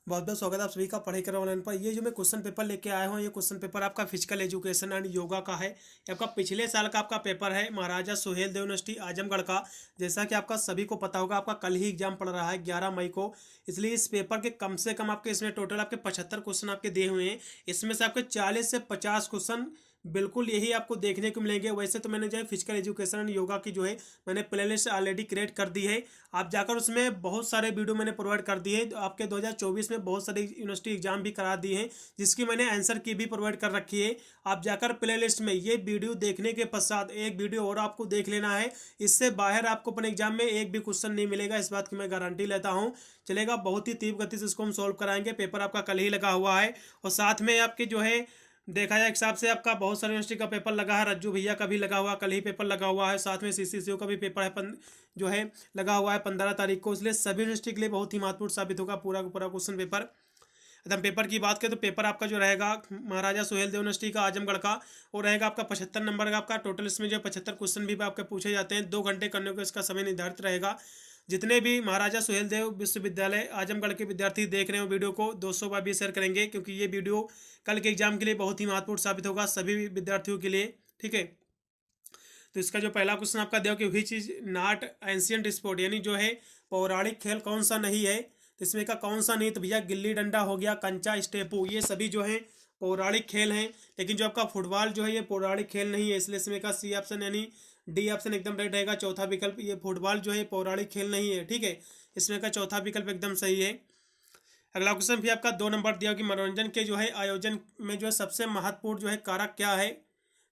बहुत बहुत स्वागत है आप सभी का पढ़ाई कर ऑनलाइन पर। ये जो मैं क्वेश्चन पेपर लेके आया हूँ, ये क्वेश्चन पेपर आपका फिजिकल एजुकेशन एंड योगा का है। ये आपका पिछले साल का आपका पेपर है, महाराजा सुहेल देव यूनिवर्सिटी आजमगढ़ का। जैसा कि आपका सभी को पता होगा, आपका कल ही एग्जाम पड़ रहा है 11 मई को। इसलिए इस पेपर के कम से कम आपके इसमें टोटल आपके 75 क्वेश्चन आपके दिए हुए हैं। इसमें से आपके 40 से 50 क्वेश्चन बिल्कुल यही आपको देखने को मिलेंगे। वैसे तो मैंने जो है फिजिकल एजुकेशन एंड योगा की जो है मैंने प्लेलिस्ट ऑलरेडी क्रिएट कर दी है। आप जाकर उसमें बहुत सारे वीडियो मैंने प्रोवाइड कर दिए हैं। आपके 2024 में बहुत सारे यूनिवर्सिटी एग्जाम भी करा दिए हैं, जिसकी मैंने आंसर की भी प्रोवाइड कर रखी है। आप जाकर प्लेलिस्ट में ये वीडियो देखने के पश्चात एक वीडियो और आपको देख लेना है। इससे बाहर आपको अपने एग्जाम में एक भी क्वेश्चन नहीं मिलेगा, इस बात की मैं गारंटी लेता हूँ। चलेगा, बहुत ही तीव्र गति से इसको हम सॉल्व कराएंगे। पेपर आपका कल ही लगा हुआ है और साथ में आपके जो है देखा जाए हिसाब से आपका बहुत सारे यूनिवर्सिटी का पेपर लगा है। रज्जू भैया का भी लगा हुआ, कल ही पेपर लगा हुआ है। साथ में सीसीसीओ का भी पेपर है जो है लगा हुआ है 15 तारीख को। इसलिए सभी यूनिवर्सिटी के लिए बहुत ही महत्वपूर्ण साबित होगा पूरा का पूरा क्वेश्चन पेपर। एकदम पेपर की बात करें तो पेपर आपका जो रहेगा महाराजा सुहेल देव यूनिवर्सिटी का आजमगढ़ का, और रहेगा आपका 75 नंबर का आपका। टोटल इसमें जो 75 क्वेश्चन भी आपके पूछे जाते हैं। 2 घंटे करने को इसका समय निर्धारित रहेगा। जितने भी महाराजा सुहेल देव विश्वविद्यालय आजमगढ़ के विद्यार्थी देख रहे हो वीडियो को, 200 बार भी शेयर करेंगे, क्योंकि ये वीडियो कल के एग्जाम के लिए बहुत ही महत्वपूर्ण साबित होगा सभी विद्यार्थियों के लिए। ठीक है, तो इसका जो पहला क्वेश्चन आपका दिया कि which is not ancient sport, यानी जो है पौराणिक खेल कौन सा नहीं है। तो इसमें का कौन सा नहीं, तो भैया गिल्ली डंडा हो गया, कंचा, स्टेपू, ये सभी जो है पौराणिक खेल हैं। लेकिन जो आपका फुटबॉल जो है ये पौराणिक खेल नहीं है, इसलिए इसमें का सी ऑप्शन यानी डी ऑप्शन एकदम राइट रहेगा। चौथा विकल्प, ये फुटबॉल जो है पौराणिक खेल नहीं है। ठीक है, इसमें का चौथा विकल्प एकदम सही है। अगला क्वेश्चन भी आपका 2 नंबर दिया कि मनोरंजन के जो है आयोजन में जो है सबसे महत्वपूर्ण जो है कारक क्या है।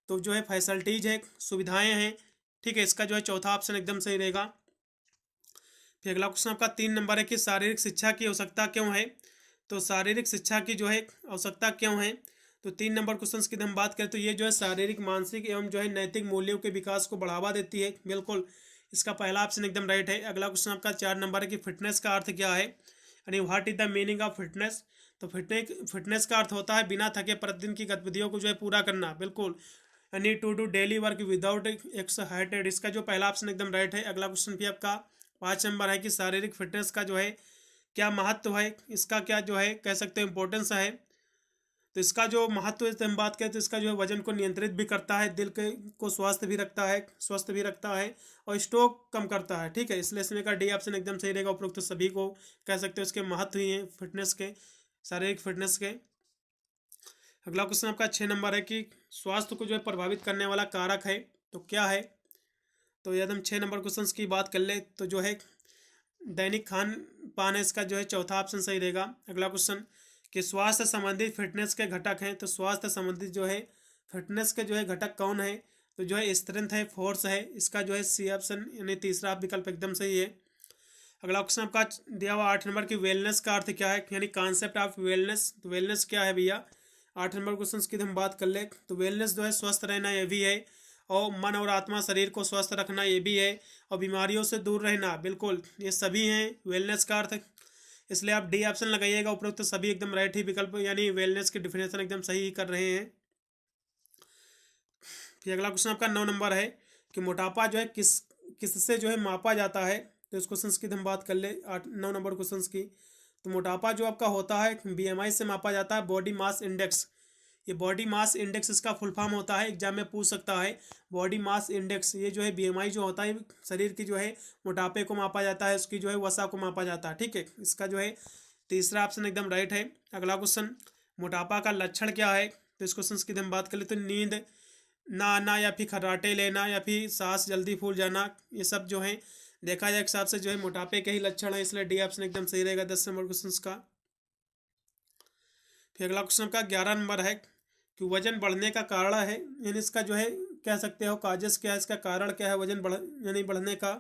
तो जो है फैसिलिटीज है, सुविधाएं हैं। ठीक है, इसका जो है चौथा ऑप्शन एकदम सही रहेगा। फिर अगला क्वेश्चन आपका 3 नंबर है कि शारीरिक शिक्षा की आवश्यकता क्यों है। तो शारीरिक शिक्षा की जो है आवश्यकता क्यों है, तो 3 नंबर क्वेश्चन की हम बात करें तो ये जो है शारीरिक, मानसिक एवं जो है नैतिक मूल्यों के विकास को बढ़ावा देती है। बिल्कुल, इसका पहला ऑप्शन एकदम राइट है। अगला क्वेश्चन आपका 4 नंबर है कि फिटनेस का अर्थ क्या है, यानी what is the meaning of fitness. तो फिटनेस का अर्थ होता है बिना थके प्रतिदिन की गतिविधियों को जो है पूरा करना। बिल्कुल, यानी to do daily work without excited, इसका जो पहला ऑप्शन एकदम राइट है। अगला क्वेश्चन भी आपका 5 नंबर है कि शारीरिक फिटनेस का जो है क्या महत्व है, इसका क्या जो है कह सकते हैं इंपॉर्टेंस है। तो इसका जो महत्व है हम बात करें तो इसका जो है वजन को नियंत्रित भी करता है, दिल के को स्वस्थ भी रखता है और स्ट्रोक कम करता है। ठीक है, इसलिए इसमें का डी ऑप्शन एकदम सही रहेगा। उपरोक्त तो सभी को कह सकते हो इसके महत्व ही हैं फिटनेस के, शारीरिक फिटनेस के। अगला क्वेश्चन आपका 6 नंबर है कि स्वास्थ्य को जो है प्रभावित करने वाला कारक है, तो क्या है। तो यदि हम 6 नंबर क्वेश्चन की बात कर ले तो जो है दैनिक खान पान है, इसका जो है चौथा ऑप्शन सही रहेगा। अगला क्वेश्चन कि स्वास्थ्य संबंधित फिटनेस के घटक हैं, तो स्वास्थ्य संबंधित जो है फिटनेस के जो है घटक कौन है, तो जो है स्ट्रेंथ है, फोर्स है, इसका जो है सी ऑप्शन यानी तीसरा विकल्प एकदम सही है। अगला क्वेश्चन आपका दिया हुआ 8 नंबर की वेलनेस का अर्थ क्या है, यानी कॉन्सेप्ट ऑफ वेलनेस। तो वेलनेस क्या है भैया, 8 नंबर क्वेश्चन की हम बात कर ले तो वेलनेस जो है स्वस्थ रहना ये भी है, और मन और आत्मा शरीर को स्वस्थ रखना ये भी है, और बीमारियों से दूर रहना, बिल्कुल ये सभी हैं वेलनेस का अर्थ। इसलिए आप डी ऑप्शन लगाइएगा। उपरोक्त तो सभी एकदम राइट ही विकल्प यानी वेलनेस की डिफिनेशन एकदम सही ही कर रहे हैं। फिर अगला क्वेश्चन आपका 9 नंबर है कि मोटापा जो है किससे जो है मापा जाता है। तो इस क्वेश्चन की हम बात कर ले 9 नंबर क्वेश्चन की। तो मोटापा जो आपका होता है बीएमआई से मापा जाता है, बॉडी मास इंडेक्स। ये बॉडी मास इंडेक्स इसका फुल फॉर्म होता है, एग्जाम में पूछ सकता है। बॉडी मास इंडेक्स ये जो है बीएमआई जो होता है शरीर की जो है मोटापे को मापा जाता है, उसकी जो है वसा को मापा जाता है। ठीक है, इसका जो है तीसरा ऑप्शन एकदम राइट है। अगला क्वेश्चन मोटापा का लक्षण क्या है। तो इस क्वेश्चन की हम बात कर ले तो नींद ना आना, या फिर खर्राटे लेना, या फिर सांस जल्दी फूल जाना, ये सब जो है देखा जाए एक हिसाब से जो है मोटापे के ही लक्षण है। इसलिए डी ऑप्शन एकदम सही रहेगा 10 नंबर क्वेश्चन का। फिर अगला क्वेश्चन का 11 नंबर है कि वजन बढ़ने का कारण है, यानी इसका जो है कह सकते हो काजेस क्या है, इसका कारण क्या है वजन बढ़ यानी बढ़ने का।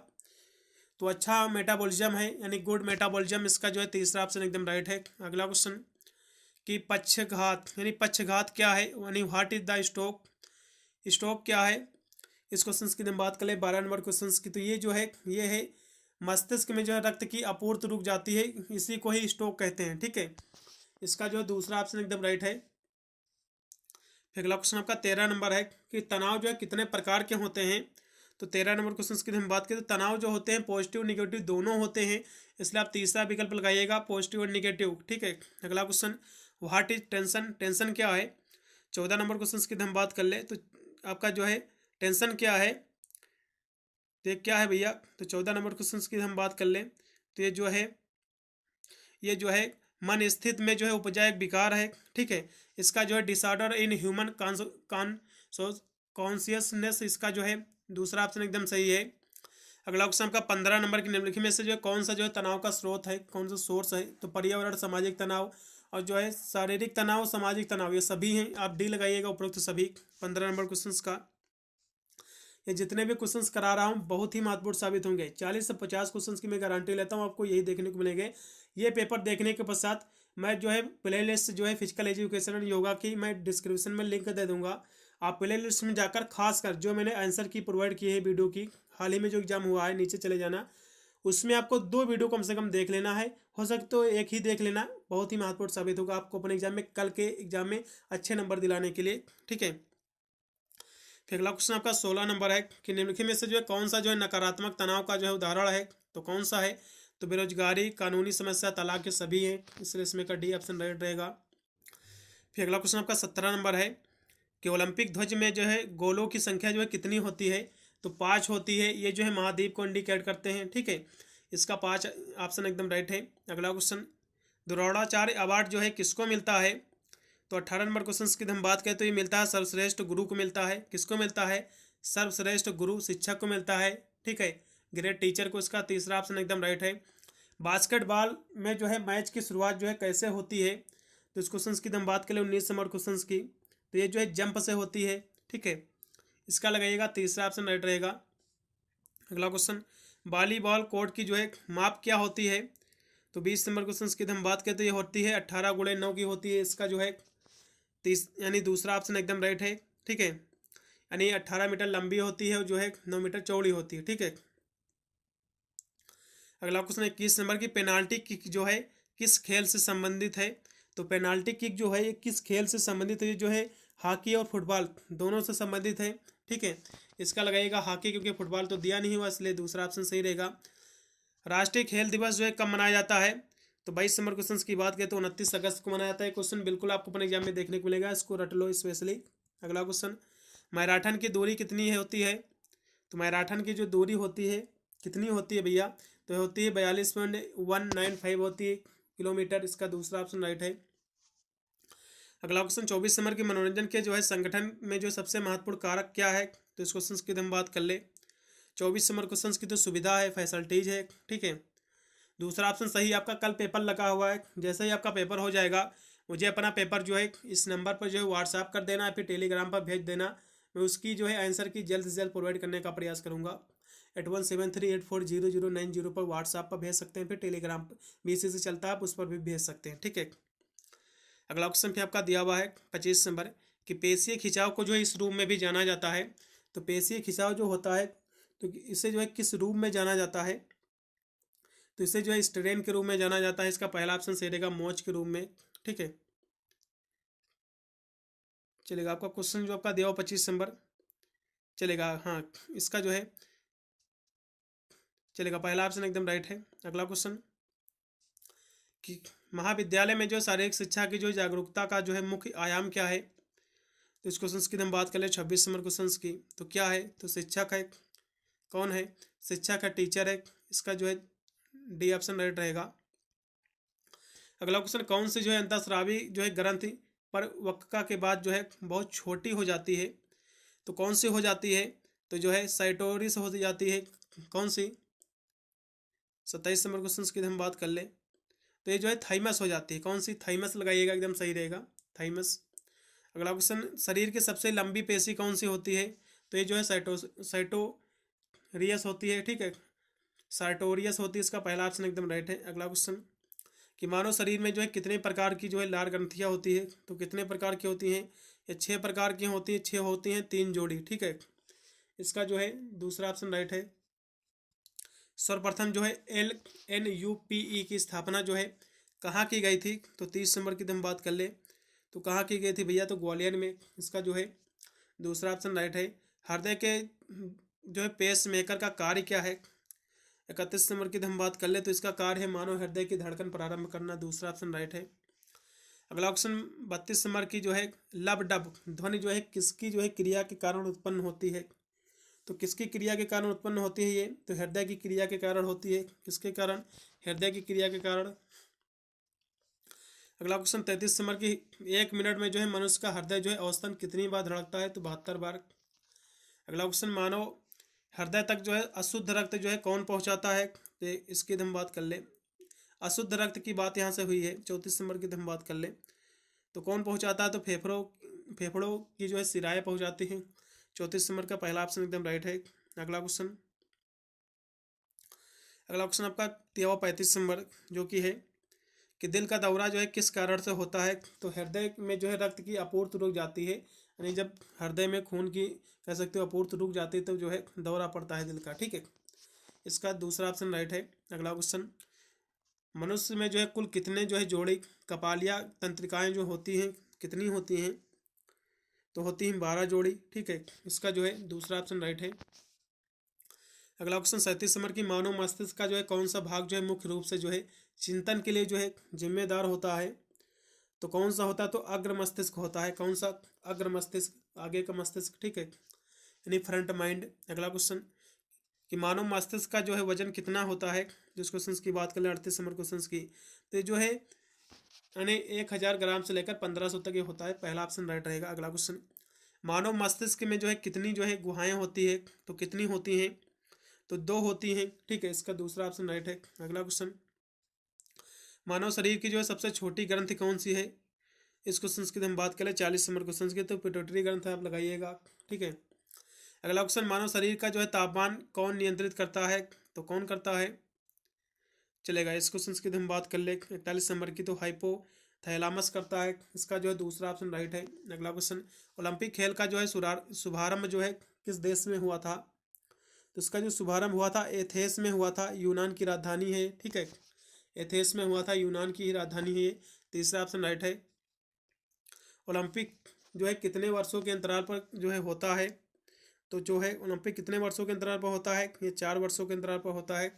तो अच्छा मेटाबॉलिज्म है, यानी गुड मेटाबॉलिज्म, इसका जो है तीसरा ऑप्शन एकदम राइट है। अगला क्वेश्चन कि पक्षघात, यानी पक्षघात क्या है, यानी what is the stroke, stroke क्या है। इस क्वेश्चन की हम बात करें 12 नंबर क्वेश्चन की, तो ये जो है ये है मस्तिष्क में जो है रक्त की आपूर्ति रुक जाती है, इसी को ही स्ट्रोक कहते हैं। ठीक है, इसका जो है दूसरा ऑप्शन एकदम राइट है। फिर अगला क्वेश्चन आपका 13 नंबर है कि तनाव जो है कितने प्रकार के होते हैं। तो 13 नंबर क्वेश्चन की हम बात करें तो तनाव जो होते हैं पॉजिटिव निगेटिव दोनों होते हैं, इसलिए आप तीसरा विकल्प लगाइएगा पॉजिटिव और निगेटिव। ठीक है। अगला question, what is tension, tension क्या है। 14 नंबर क्वेश्चन की हम बात कर ले तो आपका जो है टेंशन क्या है, तो ये क्या है भैया। तो 14 नंबर क्वेश्चन की हम बात कर लें तो ये जो है मन स्थित में जो है उपजा एक विकार है। ठीक है। इसका जो है डिसऑर्डर इन ह्यूमन कॉन्शियसनेस, इसका जो है दूसरा ऑप्शन एकदम सही है। अगला क्वेश्चन आपका 15 नंबर की निम्नलिखित में से जो है कौन सा जो है तनाव का स्रोत है, कौन सा सोर्स है। तो पर्यावरण, सामाजिक तनाव और जो है शारीरिक तनाव, सामाजिक तनाव, ये सभी हैं। आप डी लगाइएगा उपरोक्त सभी 15 नंबर क्वेश्चन का। ये जितने भी क्वेश्चंस करा रहा हूँ बहुत ही महत्वपूर्ण साबित होंगे। 40 से 50 क्वेश्चंस की मैं गारंटी लेता हूँ, आपको यही देखने को मिलेंगे। ये पेपर देखने के पश्चात मैं जो है प्ले लिस्ट जो है फिजिकल एजुकेशन एंड योगा की मैं डिस्क्रिप्शन में लिंक दे दूंगा। आप प्ले लिस्ट में जाकर खासकर जो मैंने आंसर की प्रोवाइड की है वीडियो की, हाल ही में जो एग्जाम हुआ है, नीचे चले जाना, उसमें आपको 2 वीडियो कम से कम देख लेना है। हो सकता तो एक ही देख लेना, बहुत ही महत्वपूर्ण साबित होगा आपको अपने एग्जाम में, कल के एग्जाम में अच्छे नंबर दिलाने के लिए। ठीक है। फिर अगला क्वेश्चन आपका 16 नंबर है कि निम्नलिखित में से जो है कौन सा जो है नकारात्मक तनाव का जो है उदाहरण है। तो कौन सा है। तो बेरोजगारी, कानूनी समस्या, तलाक, के सभी हैं, इसलिए इसमें का डी ऑप्शन राइट रहेगा। फिर अगला क्वेश्चन आपका 17 नंबर है कि ओलंपिक ध्वज में जो है गोलों की संख्या जो है कितनी होती है। तो 5 होती है। ये जो है महाद्वीप को इंडिकेट करते हैं। ठीक है। इसका 5 ऑप्शन एकदम राइट है। अगला क्वेश्चन, द्रोणाचार्य अवार्ड जो है किसको मिलता है। तो 18 नंबर क्वेश्चन की हम बात करें तो ये मिलता है सर्वश्रेष्ठ गुरु को मिलता है। किसको मिलता है। सर्वश्रेष्ठ गुरु, शिक्षक को मिलता है। ठीक है। ग्रेट टीचर को। इसका तीसरा ऑप्शन एकदम राइट है। बास्केटबॉल में जो है मैच की शुरुआत जो है कैसे होती है। तो इस क्वेश्चन की हम बात करें 19 नंबर क्वेश्चन की, तो ये जो है जंप से होती है। ठीक है। इसका लगाइएगा तीसरा ऑप्शन राइट रहेगा। अगला क्वेश्चन, वॉलीबॉल कोर्ट की जो है माप क्या होती है। तो 20 नंबर क्वेश्चन की हम बात करें तो ये होती है 18x9 की होती है। इसका जो है यानी दूसरा ऑप्शन एकदम राइट है। ठीक है। यानी 18 मीटर लंबी होती है और जो है 9 मीटर चौड़ी होती है। ठीक है। अगला क्वेश्चन 21 नंबर की पेनाल्टी किक जो है किस खेल से संबंधित है। तो पेनाल्टी किक जो है ये किस खेल से संबंधित है। ये जो है हॉकी और फुटबॉल दोनों से संबंधित है। ठीक है। इसका लगाइएगा हॉकी, क्योंकि फुटबॉल तो दिया नहीं हुआ, इसलिए दूसरा ऑप्शन सही रहेगा। राष्ट्रीय खेल दिवस जो है कब मनाया जाता है। तो 22 नंबर क्वेश्चन की बात करें तो 29 अगस्त को मनाया जाता है। क्वेश्चन बिल्कुल आपको अपने एग्जाम में देखने को मिलेगा, इसको रट लो स्पेशली। अगला क्वेश्चन, मैराथन की दूरी कितनी है होती है। तो मैराथन की जो दूरी होती है कितनी होती है भैया। तो होती है 42.195 होती है किलोमीटर। इसका दूसरा ऑप्शन राइट है। अगला क्वेश्चन 24 नंबर के मनोरंजन के जो है संगठन में जो सबसे महत्वपूर्ण कारक क्या है। तो इस क्वेश्चन की हम बात कर ले। 24 नंबर क्वेश्चन की तो सुविधा है, फैसिलिटीज है। ठीक है। दूसरा ऑप्शन सही। आपका कल पेपर लगा हुआ है, जैसे ही आपका पेपर हो जाएगा मुझे अपना पेपर जो है इस नंबर पर जो है व्हाट्सएप कर देना, फिर टेलीग्राम पर भेज देना। मैं उसकी जो है आंसर की जल्द से जल्द प्रोवाइड करने का प्रयास करूंगा। 8173840090 पर व्हाट्सएप पर भेज सकते हैं, फिर टेलीग्राम पर BCC चलता है, आप उस पर भी भेज सकते हैं। ठीक है। अगला क्वेश्चन फिर आपका दिया हुआ है 25 नंबर कि पेशीय खिंचाव को जो है इस रूप में भी जाना जाता है। तो पेशीय खिंचाव जो होता है तो इसे जो है किस रूप में जाना जाता है। तो इसे जो है स्ट्रेन के रूप में जाना जाता है। इसका पहला ऑप्शन सही रहेगा मोच के रूप में। ठीक है। चलेगा। आपका क्वेश्चन जो आपका दिया हुआ 25 नंबर चलेगा। हाँ, इसका जो है चलेगा, पहला ऑप्शन एकदम राइट है। अगला क्वेश्चन कि महाविद्यालय में जो शारीरिक शिक्षा की जो जागरूकता का जो है मुख्य आयाम क्या है। तो इस क्वेश्चन की हम बात कर ले 26 नंबर क्वेश्चन की, तो क्या है। तो शिक्षक है। कौन है। शिक्षक है, टीचर है। इसका जो है डी ऑप्शन राइट रहेगा। अगला क्वेश्चन, कौन सी जो है अंतःस्रावी जो है ग्रंथि परिपक्वता के बाद जो है बहुत छोटी हो जाती है। तो कौन सी हो जाती है। तो जो है साइटोरिस हो जाती है। कौन सी। 27 नंबर क्वेश्चन की हम बात कर ले तो ये जो है थाइमस हो जाती है। कौन सी। थाइमस लगाइएगा, एकदम सही रहेगा, थाइमस। अगला क्वेश्चन, शरीर की सबसे लंबी पेशी कौन सी होती है। तो ये जो है साइटोरियस होती है। ठीक है। सार्टोरियस होती है। इसका पहला ऑप्शन एकदम राइट है। अगला क्वेश्चन कि मानव शरीर में जो है कितने प्रकार की जो है लार ग्रंथियाँ होती है। तो कितने प्रकार की होती हैं। ये 6 प्रकार की होती हैं। 6 होती हैं, 3 जोड़ी। ठीक है। इसका जो है दूसरा ऑप्शन राइट है। सर्वप्रथम जो है LNUPE की स्थापना जो है कहाँ की गई थी। तो 30 नंबर की हम बात कर ले तो कहाँ की गई थी भैया। तो ग्वालियर में। इसका जो है दूसरा ऑप्शन राइट है। हृदय के जो है पेस मेकर का कार्य क्या है। 31 नंबर की हम बात कर ले तो इसका कार्य है मानव हृदय की धड़कन प्रारंभ करना, दूसरा ऑप्शन राइट है। अगला ऑप्शन 32 नंबर की जो है लब डब ध्वनि जो है किसकी जो है क्रिया के कारण उत्पन्न होती है। तो किसकी क्रिया के कारण उत्पन्न होती है ये, तो हृदय की क्रिया के कारण होती है। किसके कारण, हृदय की क्रिया के कारण। अगला क्वेश्चन 33 नंबर की 1 मिनट में जो है मनुष्य का हृदय जो है औसतन कितनी बार धड़कता है, तो 72 बार। अगला क्वेश्चन मानव हृदय तक जो है अशुद्ध रक्त जो है कौन पहुंचाता है, तो इसकी हम बात कर ले। अशुद्ध रक्त की बात यहाँ से हुई है। 34 नंबर की हम बात कर ले तो कौन पहुंचाता है, तो फेफड़ों की जो है शिराएं पहुंचाती हैं। 34 नंबर का पहला ऑप्शन एकदम राइट है। अगला क्वेश्चन आपका 35 नंबर जो कि है कि दिल का दौरा जो है किस कारण से होता है, तो हृदय में जो है रक्त की आपूर्ति रुक जाती है, यानी जब हृदय में खून की कह सकते हो आपूर्ति रुक जाती है तो जो है दौरा पड़ता है दिल का, ठीक है। इसका दूसरा ऑप्शन राइट है। अगला क्वेश्चन मनुष्य में जो है कुल कितने जो है जोड़ी कपालिया तंत्रिकाएं जो होती हैं, कितनी होती हैं, तो होती हैं 12 जोड़ी, ठीक है। इसका जो है दूसरा ऑप्शन राइट है। अगला क्वेश्चन 37 नंबर की मानव मस्तिष्क का जो है कौन सा भाग जो है मुख्य रूप से जो है चिंतन के लिए जो है जिम्मेदार होता है, तो कौन सा होता है, तो अग्र मस्तिष्क होता है। कौन सा, अग्र मस्तिष्क, आगे का मस्तिष्क, ठीक है, यानी फ्रंट माइंड। अगला क्वेश्चन कि मानव मस्तिष्क का जो है वजन कितना होता है, जिस क्वेश्चन की बात करें 38 नंबर क्वेश्चन की, तो जो है यानी 1000 ग्राम से लेकर 1500 तक ये होता है। पहला ऑप्शन राइट रहेगा। अगला क्वेश्चन मानव मस्तिष्क में जो है कितनी जो है गुहाएं होती है, तो कितनी होती हैं, तो 2 होती हैं, ठीक है। इसका दूसरा ऑप्शन राइट है। अगला क्वेश्चन मानव शरीर की जो है सबसे छोटी ग्रंथि कौन सी है, इस क्वेश्चन की हम बात करें 40 नंबर क्वेश्चन की, तो पिट्यूटरी ग्रंथ आप लगाइएगा, ठीक है। अगला क्वेश्चन मानव शरीर का जो है तापमान कौन नियंत्रित करता है, तो कौन करता है, चलेगा। इस क्वेश्चन की हम बात कर ले 41 नंबर की, तो हाइपोथैलेमस करता है। इसका जो है दूसरा ऑप्शन राइट है। अगला क्वेश्चन ओलंपिक खेल का जो है शुभारंभ जो है किस देश में हुआ था, तो इसका जो शुभारंभ हुआ था एथेंस में हुआ था, यूनान की राजधानी है, ठीक है। एथेंस में हुआ था, यूनान की राजधानी है। तीसरा ऑप्शन राइट है। ओलंपिक जो है कितने वर्षों के अंतराल पर जो है होता है, तो जो है ओलंपिक कितने वर्षों के अंतराल पर होता है, ये 4 वर्षों के अंतराल पर होता है।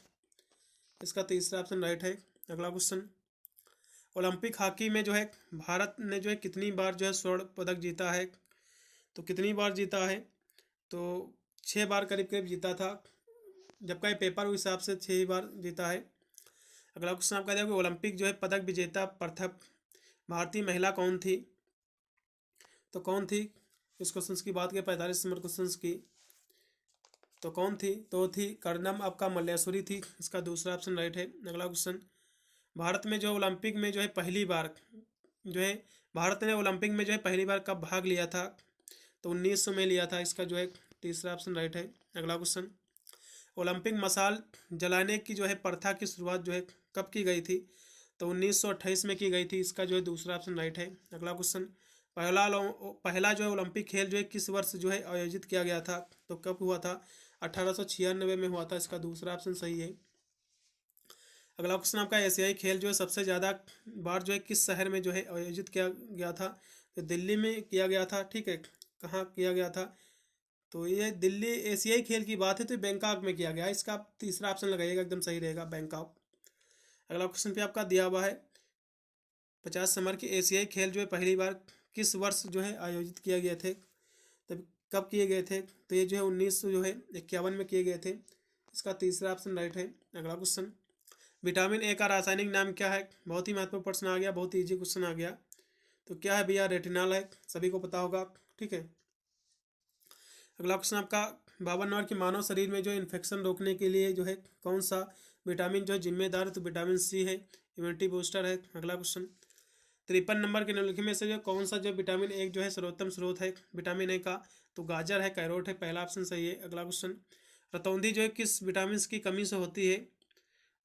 इसका तीसरा ऑप्शन राइट है। अगला क्वेश्चन ओलंपिक हॉकी में जो है भारत ने जो है कितनी बार जो है स्वर्ण पदक जीता है, तो कितनी बार जीता है, तो 6 बार करीब करीब जीता था, जबकि पेपर उस हिसाब से 6 बार जीता है। अगला क्वेश्चन आपका देखो ओलंपिक जो है पदक विजेता प्रथम भारतीय महिला कौन थी, तो कौन थी, इस क्वेश्चन की बात करें 45 नंबर क्वेश्चन की, तो कौन थी, तो थी कर्णम आपका मल्लेश्वरी थी। इसका दूसरा ऑप्शन राइट है। अगला क्वेश्चन भारत में जो ओलंपिक में जो है पहली बार जो है भारत ने ओलंपिक में जो है पहली बार कब भाग लिया था, तो 1900 में लिया था। इसका जो है तीसरा ऑप्शन राइट है। अगला क्वेश्चन ओलंपिक मशाल जलाने की जो है प्रथा की शुरुआत जो है कब की गई थी, तो 1928 में की गई थी। इसका जो है दूसरा ऑप्शन राइट है। अगला क्वेश्चन पहला जो है ओलंपिक खेल जो है किस वर्ष जो है आयोजित किया गया था, तो कब हुआ था, 1896 में हुआ था। इसका दूसरा ऑप्शन सही है। अगला क्वेश्चन आपका एशियाई खेल जो है सबसे ज़्यादा बार जो है किस शहर में जो है आयोजित किया गया था, तो दिल्ली में किया गया था, ठीक है। कहाँ किया गया था, तो ये दिल्ली एशियाई खेल की बात है तो बैंकॉक में किया गया। इसका तीसरा ऑप्शन लगाइएगा, एकदम सही रहेगा, बैंकॉक। अगला क्वेश्चन पे आपका दिया हुआ है 50 नंबर की एशियाई खेल जो है पहली बार किस वर्ष जो है आयोजित किए गए थे, तब कब किए गए थे, तो ये जो है 1951 में किए गए थे। इसका तीसरा ऑप्शन राइट है। अगला क्वेश्चन विटामिन ए का रासायनिक नाम क्या है, बहुत ही महत्वपूर्ण प्रश्न आ गया, बहुत ही ईजी क्वेश्चन आ गया। तो क्या है भैया, रेटिनॉल है, सभी को पता होगा, ठीक है। अगला क्वेश्चन आपका 52 नंबर की मानव शरीर में जो इन्फेक्शन रोकने के लिए जो है कौन सा विटामिन जो है जिम्मेदार है, तो विटामिन सी है, इम्यूनिटी बूस्टर है। अगला क्वेश्चन 53 नंबर के निम्नलिखित में से जो कौन सा जो विटामिन ए जो है सर्वोत्तम स्रोत है विटामिन ए का, तो गाजर है, कैरोट है, पहला ऑप्शन सही है। अगला क्वेश्चन रतौंधी जो है किस विटामिन की कमी से होती है,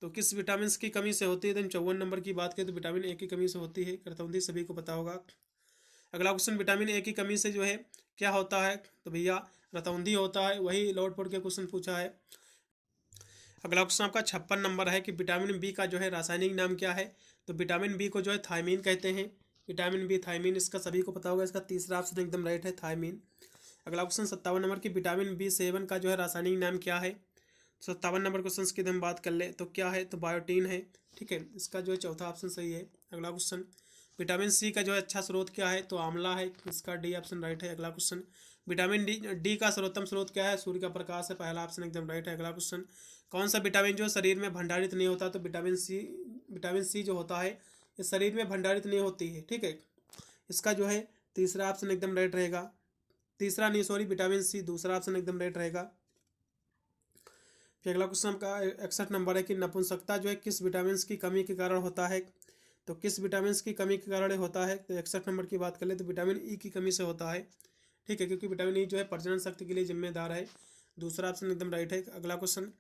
तो किस विटामिन की कमी से होती है, तो 54 नंबर की बात करें तो विटामिन ए की कमी से होती है, रतौंधी सभी को पता होगा। अगला क्वेश्चन विटामिन ए की कमी से जो है क्या होता है, तो भैया रतौंधी होता है, वही लॉर्ड पोर्ट के क्वेश्चन पूछा है। अगला क्वेश्चन आपका 56 नंबर है कि विटामिन बी का जो है रासायनिक नाम क्या है, तो विटामिन बी को जो है थायमीन कहते हैं, विटामिन बी थायमीन, इसका सभी को पता होगा। इसका तीसरा ऑप्शन एकदम राइट है, थायमीन। अगला क्वेश्चन 57 नंबर की विटामिन B7 का जो है रासायनिक नाम क्या है। 57 नंबर क्वेश्चन की हम बात कर ले तो क्या है, तो बायोटीन है। ठीक है, इसका जो है चौथा ऑप्शन सही है। अगला क्वेश्चन विटामिन सी का जो है अच्छा स्रोत क्या है, तो आंवला है, इसका डी ऑप्शन राइट है। अगला क्वेश्चन विटामिन डी का सर्वोत्तम स्रोत क्या है, सूर्य का प्रकाश है, पहला ऑप्शन एकदम राइट है। अगला क्वेश्चन कौन सा विटामिन जो शरीर में भंडारित नहीं होता, तो विटामिन सी जो होता है ये शरीर में भंडारित नहीं होती है। ठीक है, इसका जो है तीसरा ऑप्शन एकदम राइट रहेगा। तीसरा नहीं सॉरी, विटामिन सी दूसरा ऑप्शन एकदम राइट रहेगा। फिर अगला क्वेश्चन का 61 नंबर है कि नपुंसकता जो है किस विटामिन की कमी के कारण होता है, तो किस विटामिन की कमी के कारण होता है, तो 61 नंबर की बात कर ले तो विटामिन ई की कमी से होता है। ठीक है, क्योंकि विटामिन ई जो है प्रजनन शक्ति के लिए जिम्मेदार है। दूसरा ऑप्शन एकदम राइट है। अगला क्वेश्चन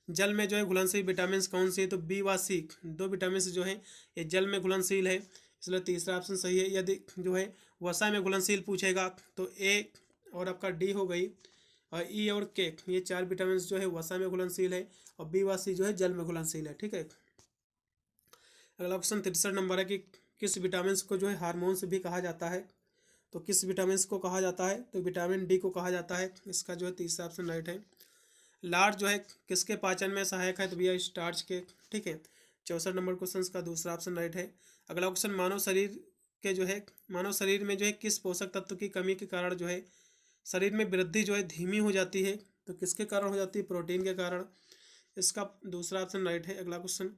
जल में जो है घुलनशील विटामिन कौन सी है, तो बी व सी, दो विटामिन जो है ये जल में घुलनशील है, इसलिए तीसरा ऑप्शन सही है। यदि जो है वसा में घुलनशील पूछेगा तो ए और आपका डी हो गई, और ई और के ये चार विटामिन जो है वसा में घुलनशील है, और बी व सी जो है जल में घुलनशील है। ठीक है, अगला क्वेश्चन 63 नंबर है कि किस विटामिन को जो है हार्मोन्स भी कहा जाता है, तो किस विटामिन को कहा जाता है, तो विटामिन डी को कहा जाता है, इसका जो है तीसरा ऑप्शन राइट है। लार जो है किसके पाचन में सहायक है, तो भैया स्टार्च के। ठीक है, 64 नंबर क्वेश्चन का दूसरा ऑप्शन राइट है। अगला क्वेश्चन मानव शरीर में जो है किस पोषक तत्व की कमी के कारण जो है शरीर में वृद्धि जो है धीमी हो जाती है, तो किसके कारण हो जाती है, प्रोटीन के कारण, इसका दूसरा ऑप्शन राइट है। अगला क्वेश्चन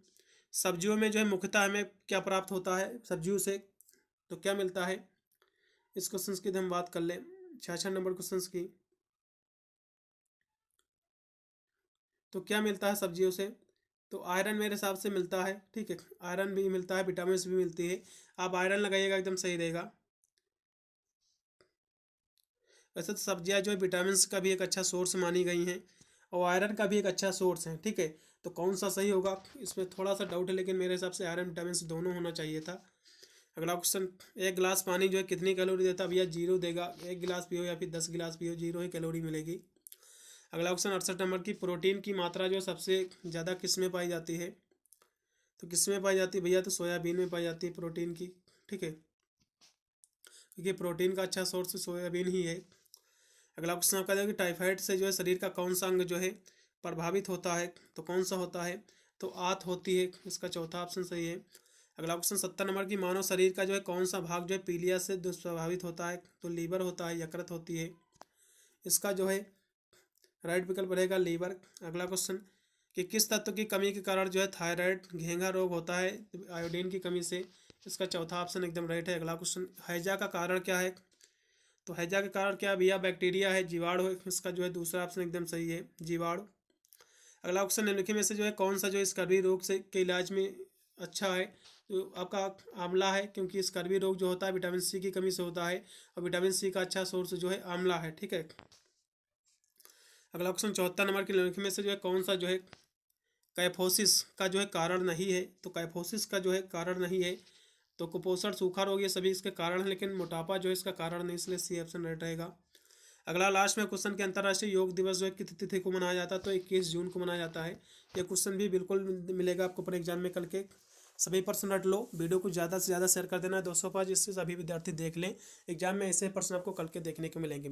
सब्जियों में जो है मुख्यतः हमें क्या प्राप्त होता है सब्जियों से, तो क्या मिलता है, इस क्वेश्चन की हम बात कर लें 66 नंबर क्वेश्चन की, तो क्या मिलता है सब्जियों से, तो आयरन मेरे हिसाब से मिलता है। ठीक है, आयरन भी मिलता है, विटामिन भी मिलती है, आप आयरन लगाइएगा एकदम सही रहेगा। वैसे तो सब्जियां जो है विटामिन का भी एक अच्छा सोर्स मानी गई हैं, और आयरन का भी एक अच्छा सोर्स है। ठीक है, तो कौन सा सही होगा इसमें थोड़ा सा डाउट है, लेकिन मेरे हिसाब से आयरन विटामिन दोनों होना चाहिए था। अगला क्वेश्चन एक गिलास पानी जो है कितनी कैलोरी देता है, भैया जीरो देगा। एक गिलास पियो या फिर 10 गिलास पियो, जीरो ही कैलोरी मिलेगी। अगला क्वेश्चन 68 नंबर की प्रोटीन की मात्रा जो सबसे ज़्यादा किस में पाई जाती है, तो किस में पाई जाती है भैया, तो सोयाबीन में पाई जाती है प्रोटीन की। ठीक है, क्योंकि प्रोटीन का अच्छा सोर्स सोयाबीन ही है। अगला क्वेश्चन आपका देखिए टाइफाइड से जो है शरीर का कौन सा अंग जो है प्रभावित होता है, तो कौन सा होता है, तो आंत होती है, इसका चौथा ऑप्शन सही है। अगला क्वेश्चन 70 नंबर की मानव शरीर का जो है कौन सा भाग जो है पीलिया से दुष्प्रभावित होता है, तो लीवर होता है, यकृत होती है, इसका जो है राइट विकल्प रहेगा लीवर। अगला क्वेश्चन कि किस तत्व की कमी के कारण जो है थायराइड घेंघा रोग होता है, आयोडीन की कमी से, इसका चौथा ऑप्शन एकदम राइट है। अगला क्वेश्चन हैजा का कारण क्या है, तो हैजा के कारण क्या भैया बैक्टीरिया है, जीवाणु है, इसका जो है दूसरा ऑप्शन एकदम सही है, जीवाणु। अगला क्वेश्चन निम्नलिखित में से जो है कौन सा जो है स्कर्वी रोग से के इलाज में अच्छा है, तो आपका आंवला है, क्योंकि स्कर्वी रोग जो होता है विटामिन सी की कमी से होता है, और विटामिन सी का अच्छा सोर्स जो है आंवला है। ठीक है, अगला क्वेश्चन 74 नंबर के निम्नलिखित में से जो है कौन सा जो है कैफोसिस का जो है कारण नहीं है, तो कैफोसिस का जो है कारण नहीं है, तो कुपोषण सूखा रोग ये सभी इसके कारण है, लेकिन मोटापा जो है इसका कारण नहीं, इसलिए सी ऑप्शन राइट रहेगा। अगला लास्ट में क्वेश्चन के अंतर्राष्ट्रीय योग दिवस जो है किस तिथि को मनाया जाता है, तो 21 जून को मनाया जाता है। ये क्वेश्चन भी बिल्कुल मिलेगा आपको पर एग्जाम में कल के। सभी प्रश्न रट लो, वीडियो को ज़्यादा से ज़्यादा शेयर कर देना 200 पाँच, जिससे सभी विद्यार्थी देख लें। एग्जाम में ऐसे प्रश्न आपको कल के देखने को मिलेंगे।